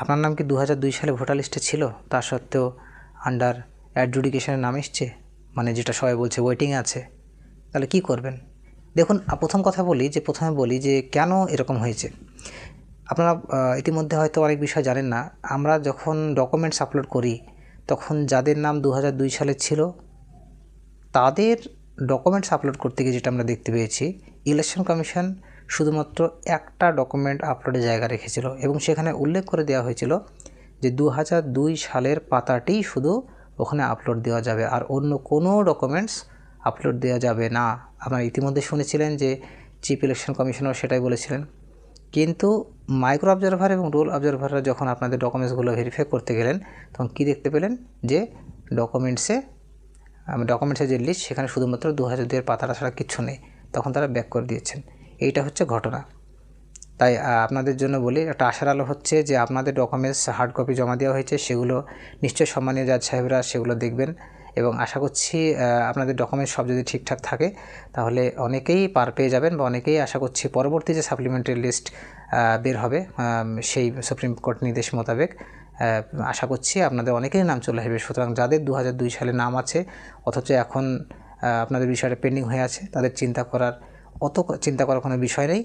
আপনার নাম কি 2002 সালে ভোটার লিস্টে ছিল, তা সত্ত্বেও আন্ডার অ্যাডজুডিকেশনের নাম এসছে, মানে যেটা সবাই বলছে ওয়েটিংয়ে আছে? তাহলে কি করবেন? দেখুন, প্রথমে বলি যে কেন এরকম হয়েছে। আপনারা ইতিমধ্যে হয়তো অনেক বিষয় জানেন না। আমরা যখন ডকুমেন্টস আপলোড করি তখন যাদের নাম 2002 সালে ছিল তাদের ডকুমেন্টস আপলোড করতে গিয়ে যেটা আমরা দেখতে পেয়েছি, ইলেকশন কমিশন শুধুমাত্র একটা ডকুমেন্ট আপলোডের জায়গা রেখেছিল এবং সেখানে উল্লেখ করে দেওয়া হয়েছিল যে 2002 সালের পাতাটি শুধু ওখানে আপলোড দেওয়া যাবে, আর অন্য কোনো ডকুমেন্টস আপলোড দেওয়া যাবে না। আপনারা ইতিমধ্যে শুনেছিলেন যে চিফ ইলেকশন কমিশনার সেটাই বলেছিলেন। কিন্তু মাইক্রো অবজারভার এবং রোল অবজারভাররা যখন আপনাদের ডকুমেন্টসগুলো ভেরিফাই করতে গেলেন তখন কী দেখতে পেলেন যে ডকুমেন্টসের যে লিস্ট সেখানে শুধুমাত্র 2002 এর পাতাটা ছাড়া কিচ্ছু নেই। তখন তারা ব্যাক করে দিয়েছেন। এইটা হচ্ছে ঘটনা। তাই আপনাদের জন্য বলি, একটা আশার আলো হচ্ছে যে আপনাদের ডকুমেন্টস হার্ড কপি জমা দেওয়া হয়েছে, সেগুলো নিশ্চয়ই সম্মানীয় জাজ সাহেবরা সেগুলো দেখবেন এবং আশা করছি আপনাদের ডকুমেন্টস সব যদি ঠিকঠাক থাকে তাহলে অনেকেই পার পেয়ে যাবেন বা অনেকেই আশা করছি পরবর্তী যে সাপ্লিমেন্টারি লিস্ট বের হবে সেই সুপ্রিম কোর্ট নির্দেশ মোতাবেক আশা করছি আপনাদের অনেকেরই নাম চলে আসবে। সুতরাং যাদের 2002 সালে নাম আছে অথচ এখন আপনাদের বিষয়টা পেন্ডিং হয়ে আছে, তাদের চিন্তা করার কোনো বিষয় নেই।